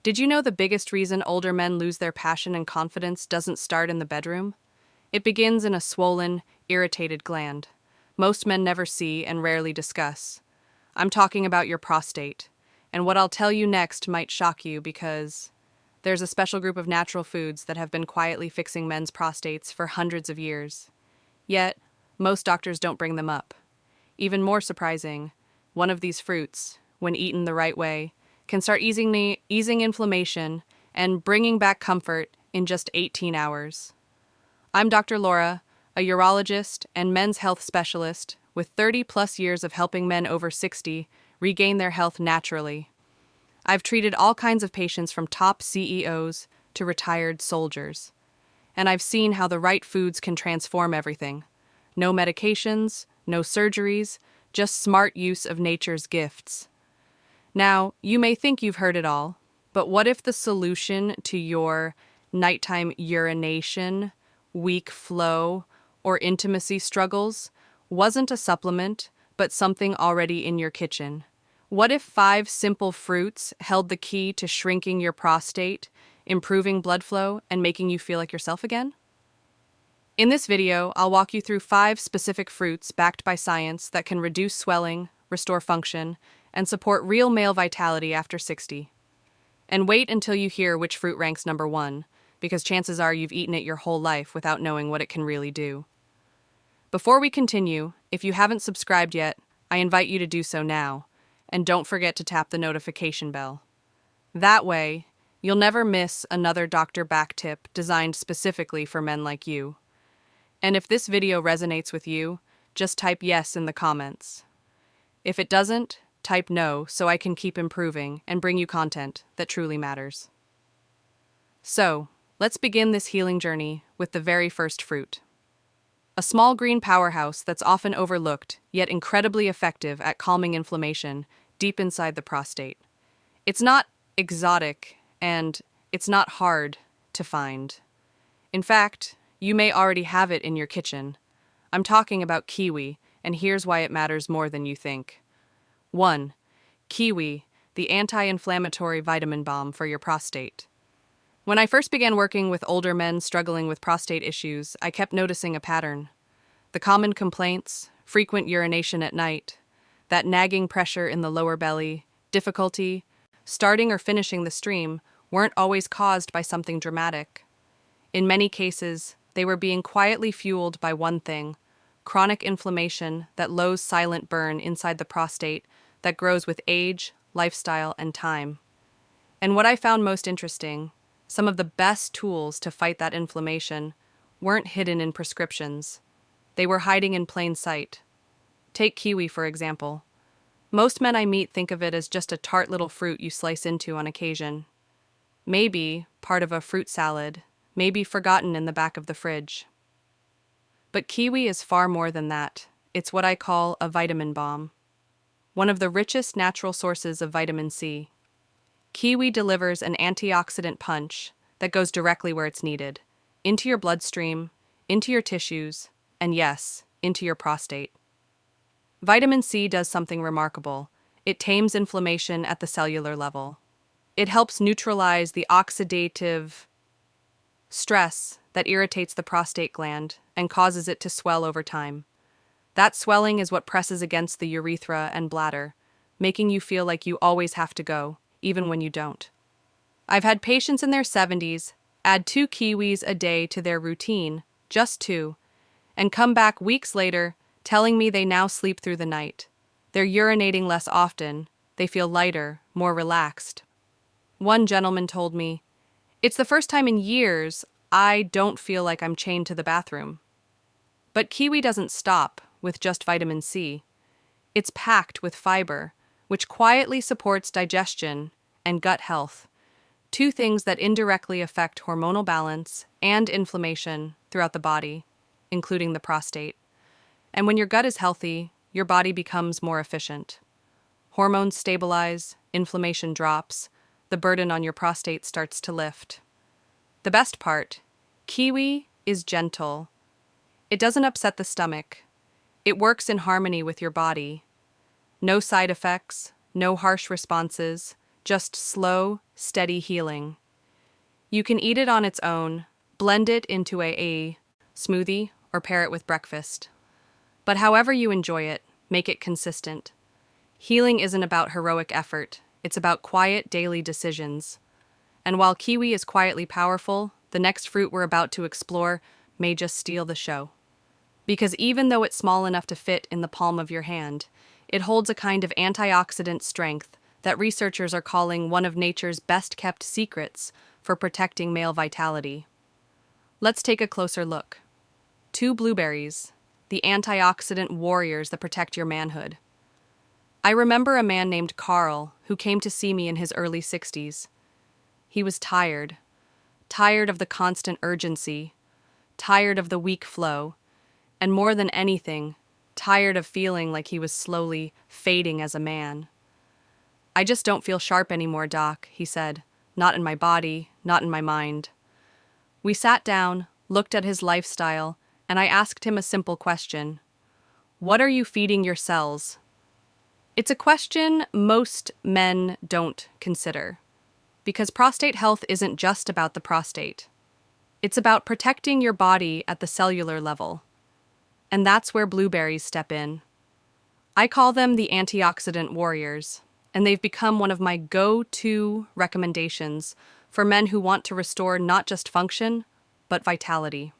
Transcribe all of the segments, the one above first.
Did you know the biggest reason older men lose their passion and confidence doesn't start in the bedroom? It begins in a swollen, irritated gland. Most men never see and rarely discuss. I'm talking about your prostate. And what I'll tell you next might shock you because there's a special group of natural foods that have been quietly fixing men's prostates for hundreds of years. Yet, most doctors don't bring them up. Even more surprising, one of these fruits, when eaten the right way, can start easing inflammation and bringing back comfort in just 18 hours. I'm Dr. Laura, a urologist and men's health specialist with 30-plus years of helping men over 60 regain their health naturally. I've treated all kinds of patients from top CEOs to retired soldiers. And I've seen how the right foods can transform everything. No medications, no surgeries, just smart use of nature's gifts. Now, you may think you've heard it all, but what if the solution to your nighttime urination, weak flow, or intimacy struggles wasn't a supplement, but something already in your kitchen? What if 5 simple fruits held the key to shrinking your prostate, improving blood flow, and making you feel like yourself again? In this video, I'll walk you through 5 specific fruits backed by science that can reduce swelling, restore function, and support real male vitality after 60. And wait until you hear which fruit ranks number 1, because chances are you've eaten it your whole life without knowing what it can really do. Before we continue, if you haven't subscribed yet, I invite you to do so now, and don't forget to tap the notification bell. That way, you'll never miss another Dr. Back tip designed specifically for men like you. And if this video resonates with you, just type yes in the comments. If it doesn't, type no so I can keep improving and bring you content that truly matters. So, let's begin this healing journey with the very first fruit. A small green powerhouse that's often overlooked, yet incredibly effective at calming inflammation deep inside the prostate. It's not exotic, and it's not hard to find. In fact, you may already have it in your kitchen. I'm talking about kiwi, and here's why it matters more than you think. 1. Kiwi, the anti-inflammatory vitamin balm for your prostate. When I first began working with older men struggling with prostate issues, I kept noticing a pattern. The common complaints, frequent urination at night, that nagging pressure in the lower belly, difficulty starting or finishing the stream weren't always caused by something dramatic. In many cases, they were being quietly fueled by one thing: chronic inflammation, that low silent burn inside the prostate that grows with age, lifestyle, and time. And what I found most interesting, some of the best tools to fight that inflammation weren't hidden in prescriptions. They were hiding in plain sight. Take kiwi, for example. Most men I meet think of it as just a tart little fruit you slice into on occasion. Maybe part of a fruit salad, maybe forgotten in the back of the fridge. But kiwi is far more than that. It's what I call a vitamin bomb. One of the richest natural sources of vitamin C. Kiwi delivers an antioxidant punch that goes directly where it's needed, into your bloodstream, into your tissues, and yes, into your prostate. Vitamin C does something remarkable. It tames inflammation at the cellular level. It helps neutralize the oxidative stress that irritates the prostate gland and causes it to swell over time. That swelling is what presses against the urethra and bladder, making you feel like you always have to go, even when you don't. I've had patients in their 70s add 2 kiwis a day to their routine, just 2, and come back weeks later telling me they now sleep through the night. They're urinating less often, they feel lighter, more relaxed. One gentleman told me, "It's the first time in years I don't feel like I'm chained to the bathroom." But kiwi doesn't stop with just vitamin C. It's packed with fiber, which quietly supports digestion and gut health, 2 things that indirectly affect hormonal balance and inflammation throughout the body, including the prostate. And when your gut is healthy, your body becomes more efficient. Hormones stabilize, inflammation drops, the burden on your prostate starts to lift. The best part, kiwi is gentle. It doesn't upset the stomach. It works in harmony with your body. No side effects, no harsh responses, just slow, steady healing. You can eat it on its own, blend it into a smoothie, or pair it with breakfast. But however you enjoy it, make it consistent. Healing isn't about heroic effort, it's about quiet daily decisions. And while kiwi is quietly powerful, the next fruit we're about to explore may just steal the show. Because even though it's small enough to fit in the palm of your hand, it holds a kind of antioxidant strength that researchers are calling one of nature's best-kept secrets for protecting male vitality. Let's take a closer look. 2 blueberries, the antioxidant warriors that protect your manhood. I remember a man named Carl who came to see me in his early 60s. He was tired of the constant urgency, tired of the weak flow, and more than anything, tired of feeling like he was slowly fading as a man. "I just don't feel sharp anymore, Doc," he said. "Not in my body, not in my mind." We sat down, looked at his lifestyle, and I asked him a simple question. What are you feeding your cells? It's a question most men don't consider, because prostate health isn't just about the prostate. It's about protecting your body at the cellular level. And that's where blueberries step in. I call them the antioxidant warriors, and they've become one of my go-to recommendations for men who want to restore not just function, but vitality.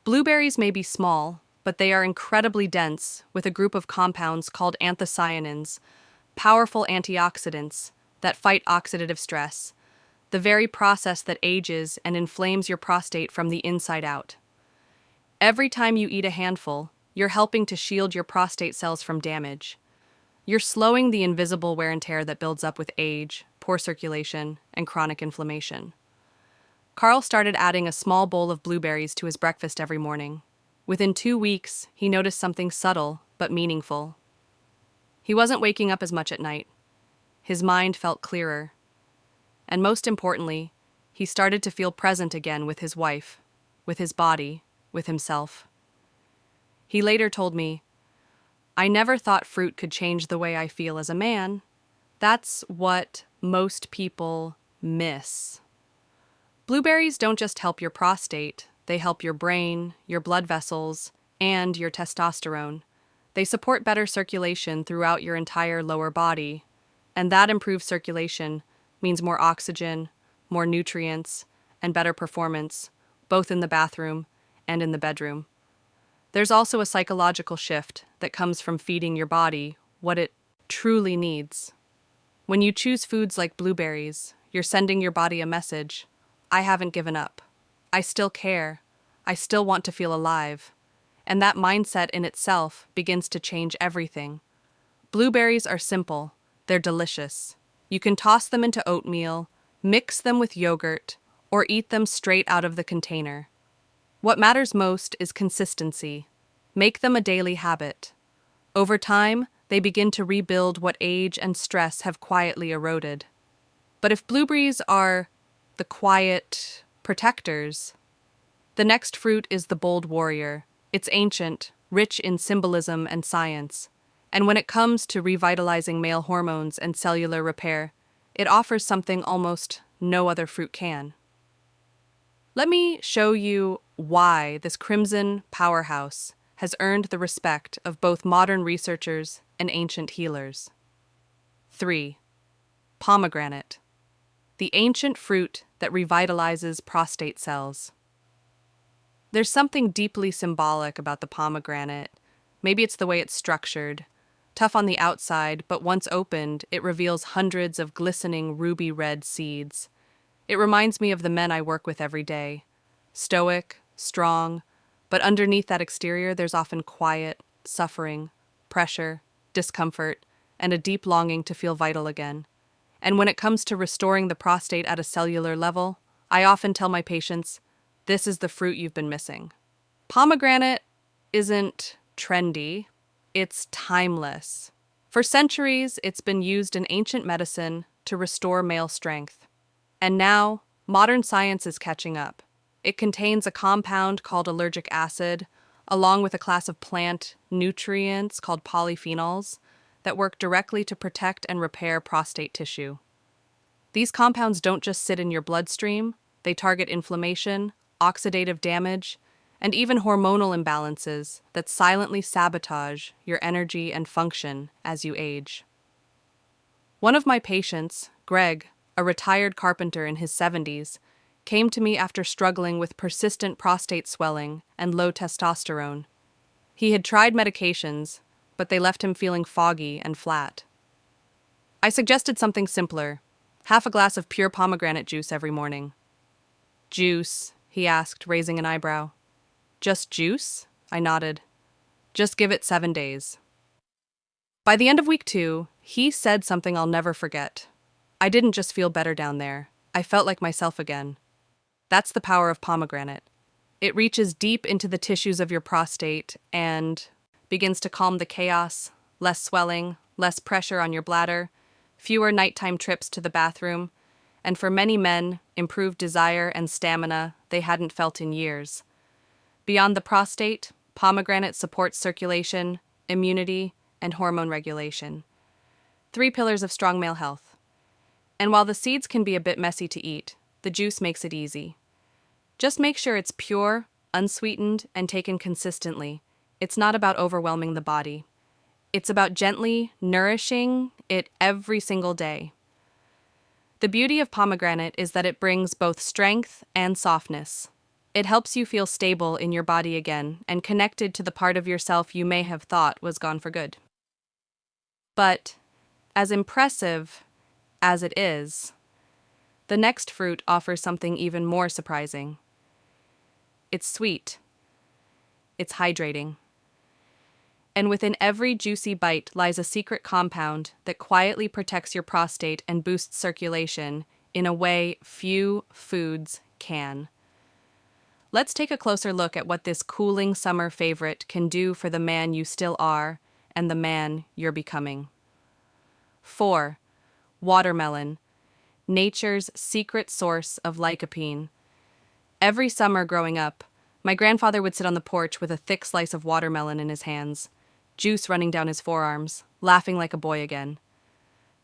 Blueberries may be small, but they are incredibly dense with a group of compounds called anthocyanins, powerful antioxidants that fight oxidative stress, the very process that ages and inflames your prostate from the inside out. Every time you eat a handful, you're helping to shield your prostate cells from damage. You're slowing the invisible wear and tear that builds up with age, poor circulation, and chronic inflammation. Carl started adding a small bowl of blueberries to his breakfast every morning. Within 2 weeks, he noticed something subtle but meaningful. He wasn't waking up as much at night. His mind felt clearer. And most importantly, he started to feel present again with his wife, with his body, with himself. He later told me, "I never thought fruit could change the way I feel as a man. That's what most people miss." Blueberries don't just help your prostate, they help your brain, your blood vessels, and your testosterone. They support better circulation throughout your entire lower body, and that improved circulation means more oxygen, more nutrients, and better performance, both in the bathroom and in the bedroom. There's also a psychological shift that comes from feeding your body what it truly needs. When you choose foods like blueberries, you're sending your body a message: I haven't given up. I still care. I still want to feel alive. And that mindset in itself begins to change everything. Blueberries are simple. They're delicious. You can toss them into oatmeal, mix them with yogurt, or eat them straight out of the container. What matters most is consistency. Make them a daily habit. Over time, they begin to rebuild what age and stress have quietly eroded. But if blueberries are the quiet protectors, the next fruit is the bold warrior. It's ancient, rich in symbolism and science. And when it comes to revitalizing male hormones and cellular repair, it offers something almost no other fruit can. Let me show you why this crimson powerhouse has earned the respect of both modern researchers and ancient healers. 3. Pomegranate, the ancient fruit that revitalizes prostate cells. There's something deeply symbolic about the pomegranate. Maybe it's the way it's structured. Tough on the outside, but once opened, it reveals hundreds of glistening ruby-red seeds. It reminds me of the men I work with every day. Stoic, strong, but underneath that exterior there's often quiet, suffering, pressure, discomfort, and a deep longing to feel vital again. And when it comes to restoring the prostate at a cellular level, I often tell my patients, this is the fruit you've been missing. Pomegranate isn't trendy, it's timeless. For centuries, it's been used in ancient medicine to restore male strength. And now, modern science is catching up. It contains a compound called allergic acid, along with a class of plant nutrients called polyphenols that work directly to protect and repair prostate tissue. These compounds don't just sit in your bloodstream, they target inflammation, oxidative damage, and even hormonal imbalances that silently sabotage your energy and function as you age. One of my patients, Greg, a retired carpenter in his 70s, came to me after struggling with persistent prostate swelling and low testosterone. He had tried medications, but they left him feeling foggy and flat. I suggested something simpler, half a glass of pure pomegranate juice every morning. Juice, he asked, raising an eyebrow. Just juice? I nodded. Just give it 7 days. By the end of week 2, he said something I'll never forget. I didn't just feel better down there. I felt like myself again. That's the power of pomegranate. It reaches deep into the tissues of your prostate and begins to calm the chaos, less swelling, less pressure on your bladder, fewer nighttime trips to the bathroom, and for many men, improved desire and stamina they hadn't felt in years. Beyond the prostate, pomegranate supports circulation, immunity, and hormone regulation. 3 pillars of strong male health. And while the seeds can be a bit messy to eat, the juice makes it easy. Just make sure it's pure, unsweetened, and taken consistently. It's not about overwhelming the body. It's about gently nourishing it every single day. The beauty of pomegranate is that it brings both strength and softness. It helps you feel stable in your body again and connected to the part of yourself you may have thought was gone for good. But, as impressive as it is, the next fruit offers something even more surprising. It's sweet. It's hydrating. And within every juicy bite lies a secret compound that quietly protects your prostate and boosts circulation in a way few foods can. Let's take a closer look at what this cooling summer favorite can do for the man you still are and the man you're becoming. 4. Watermelon, nature's secret source of lycopene. Every summer growing up, my grandfather would sit on the porch with a thick slice of watermelon in his hands, juice running down his forearms, laughing like a boy again.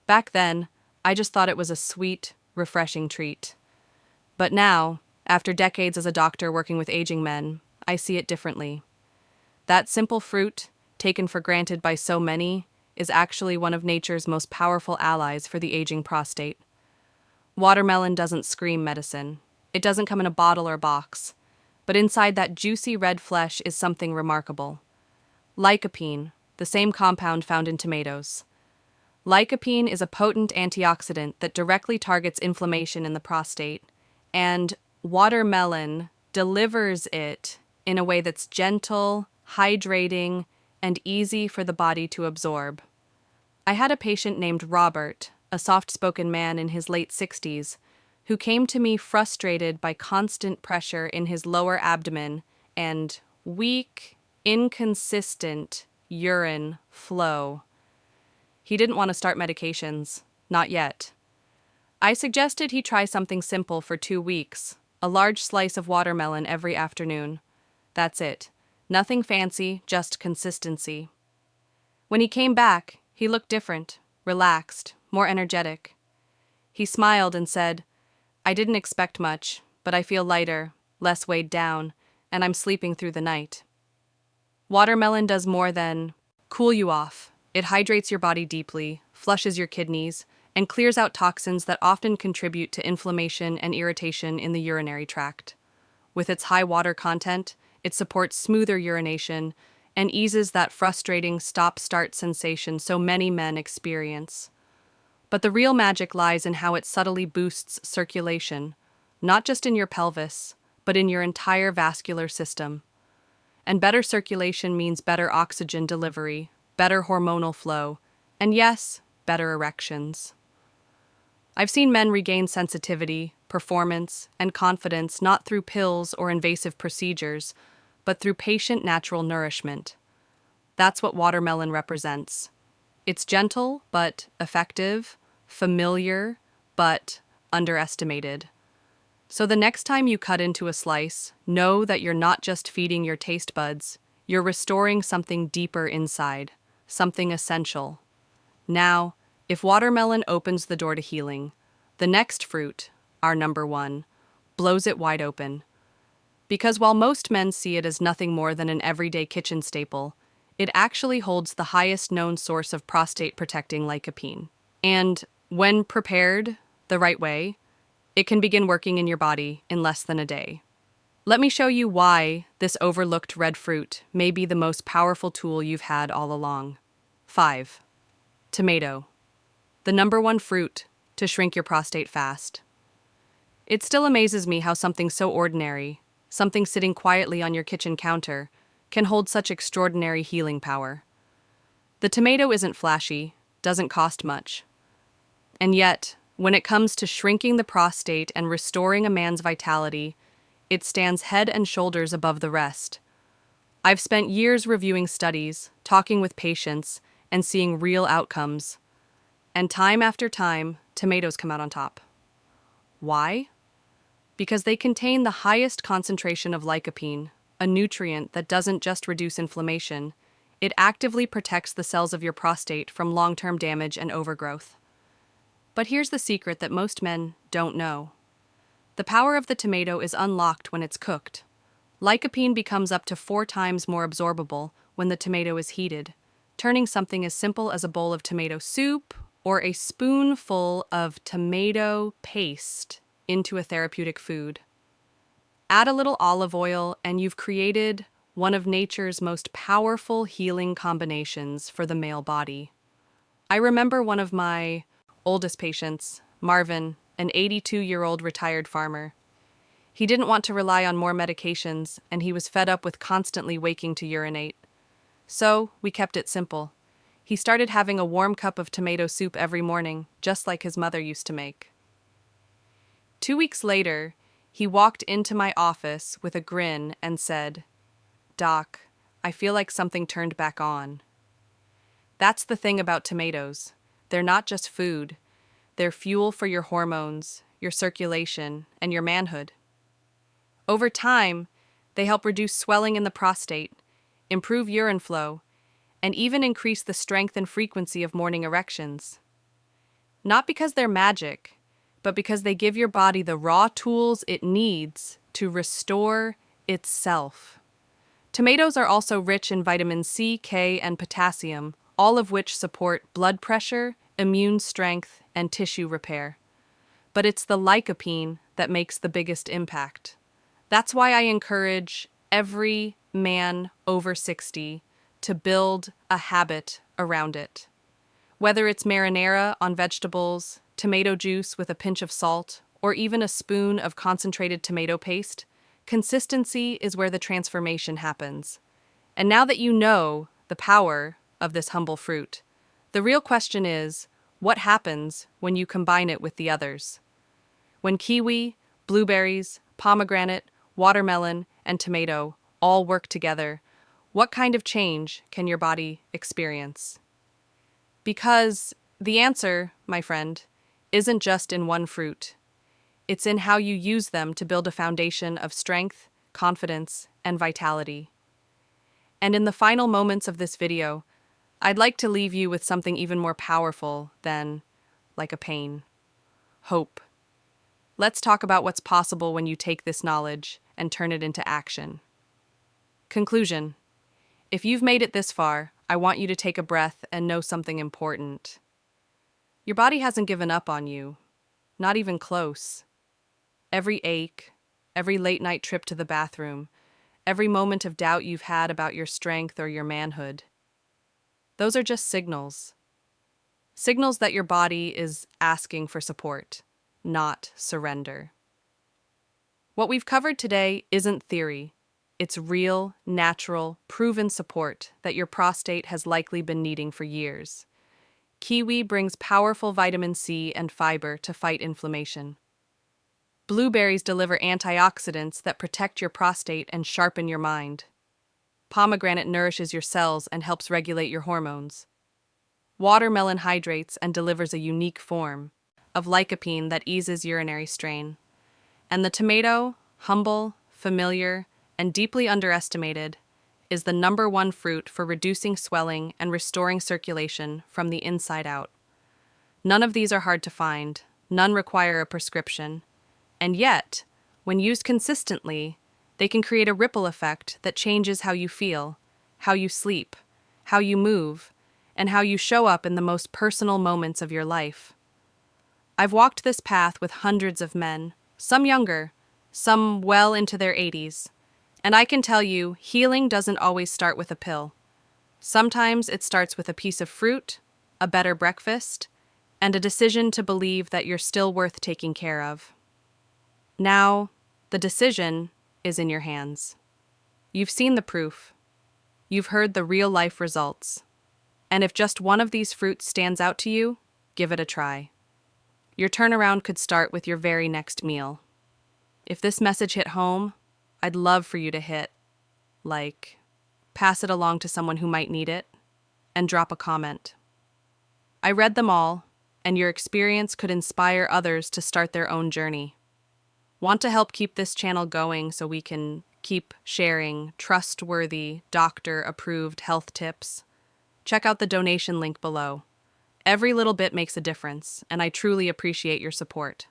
Back then, I just thought it was a sweet, refreshing treat. But now, after decades as a doctor working with aging men, I see it differently. That simple fruit, taken for granted by so many, is actually one of nature's most powerful allies for the aging prostate. Watermelon doesn't scream medicine. It doesn't come in a bottle or box. But inside that juicy red flesh is something remarkable. Lycopene, the same compound found in tomatoes. Lycopene is a potent antioxidant that directly targets inflammation in the prostate, and watermelon delivers it in a way that's gentle, hydrating, and easy for the body to absorb. I had a patient named Robert, a soft-spoken man in his late 60s, who came to me frustrated by constant pressure in his lower abdomen and weak, inconsistent urine flow. He didn't want to start medications, not yet. I suggested he try something simple for 2 weeks, a large slice of watermelon every afternoon. That's it. Nothing fancy, just consistency. When he came back, he looked different, relaxed, more energetic. He smiled and said, "I didn't expect much, but I feel lighter, less weighed down, and I'm sleeping through the night." Watermelon does more than cool you off. It hydrates your body deeply, flushes your kidneys, and clears out toxins that often contribute to inflammation and irritation in the urinary tract. With its high water content, it supports smoother urination and eases that frustrating stop-start sensation so many men experience. But the real magic lies in how it subtly boosts circulation, not just in your pelvis, but in your entire vascular system. And better circulation means better oxygen delivery, better hormonal flow, and yes, better erections. I've seen men regain sensitivity, performance, and confidence not through pills or invasive procedures, but through patient natural nourishment. That's what watermelon represents. It's gentle but effective, familiar but underestimated. So the next time you cut into a slice, know that you're not just feeding your taste buds, you're restoring something deeper inside, something essential. Now, if watermelon opens the door to healing, The next fruit, our number one, blows it wide open. Because while most men see it as nothing more than an everyday kitchen staple, it actually holds the highest known source of prostate-protecting lycopene. And when prepared the right way, it can begin working in your body in less than a day. Let me show you why this overlooked red fruit may be the most powerful tool you've had all along. 5. Tomato. The number one fruit to shrink your prostate fast. It still amazes me how something so ordinary, something sitting quietly on your kitchen counter, can hold such extraordinary healing power. The tomato isn't flashy, doesn't cost much. And yet, when it comes to shrinking the prostate and restoring a man's vitality, it stands head and shoulders above the rest. I've spent years reviewing studies, talking with patients, and seeing real outcomes. And time after time, tomatoes come out on top. Why? Because they contain the highest concentration of lycopene, a nutrient that doesn't just reduce inflammation, it actively protects the cells of your prostate from long-term damage and overgrowth. But here's the secret that most men don't know. The power of the tomato is unlocked when it's cooked. Lycopene becomes up to 4 times more absorbable when the tomato is heated, turning something as simple as a bowl of tomato soup or a spoonful of tomato paste into a therapeutic food. Add a little olive oil and you've created one of nature's most powerful healing combinations for the male body. I remember one of my oldest patients, Marvin, an 82-year-old retired farmer. He didn't want to rely on more medications, and he was fed up with constantly waking to urinate. So, we kept it simple. He started having a warm cup of tomato soup every morning, just like his mother used to make. 2 weeks later, he walked into my office with a grin and said, "Doc, I feel like something turned back on." That's the thing about tomatoes. They're not just food. They're fuel for your hormones, your circulation, and your manhood. Over time, they help reduce swelling in the prostate, improve urine flow, and even increase the strength and frequency of morning erections. Not because they're magic, but because they give your body the raw tools it needs to restore itself. Tomatoes are also rich in vitamin C, K, and potassium, all of which support blood pressure, immune strength, and tissue repair. But it's the lycopene that makes the biggest impact. That's why I encourage every man over 60 to build a habit around it. Whether it's marinara on vegetables, tomato juice with a pinch of salt, or even a spoon of concentrated tomato paste, consistency is where the transformation happens. And now that you know the power of this humble fruit, the real question is, what happens when you combine it with the others? When kiwi, blueberries, pomegranate, watermelon, and tomato all work together, what kind of change can your body experience? Because the answer, my friend, isn't just in one fruit. It's in how you use them to build a foundation of strength, confidence, and vitality. And in the final moments of this video, I'd like to leave you with something even more powerful than, like a pain: hope. Let's talk about what's possible when you take this knowledge and turn it into action. Conclusion. If you've made it this far, I want you to take a breath and know something important. Your body hasn't given up on you, not even close. Every ache, every late-night trip to the bathroom, every moment of doubt you've had about your strength or your manhood, those are just signals. Signals that your body is asking for support, not surrender. What we've covered today isn't theory. It's real, natural, proven support that your prostate has likely been needing for years. Kiwi brings powerful vitamin C and fiber to fight inflammation. Blueberries deliver antioxidants that protect your prostate and sharpen your mind. Pomegranate nourishes your cells and helps regulate your hormones. Watermelon hydrates and delivers a unique form of lycopene that eases urinary strain. And the tomato, humble, familiar, and deeply underestimated, is the number one fruit for reducing swelling and restoring circulation from the inside out. None of these are hard to find, None require a prescription. And yet, when used consistently, they can create a ripple effect that changes how you feel, how you sleep, how you move, and how you show up in the most personal moments of your life. I've walked this path with hundreds of men, some younger, some well into their 80s, and I can tell you, healing doesn't always start with a pill. Sometimes it starts with a piece of fruit, a better breakfast, and a decision to believe that you're still worth taking care of. Now, the decision is in your hands. You've seen the proof. You've heard the real-life results. And if just one of these fruits stands out to you, give it a try. Your turnaround could start with your very next meal. If this message hit home, I'd love for you to hit like, pass it along to someone who might need it, and drop a comment. I read them all, and your experience could inspire others to start their own journey. Want to help keep this channel going so we can keep sharing trustworthy, doctor-approved health tips? Check out the donation link below. Every little bit makes a difference, and I truly appreciate your support.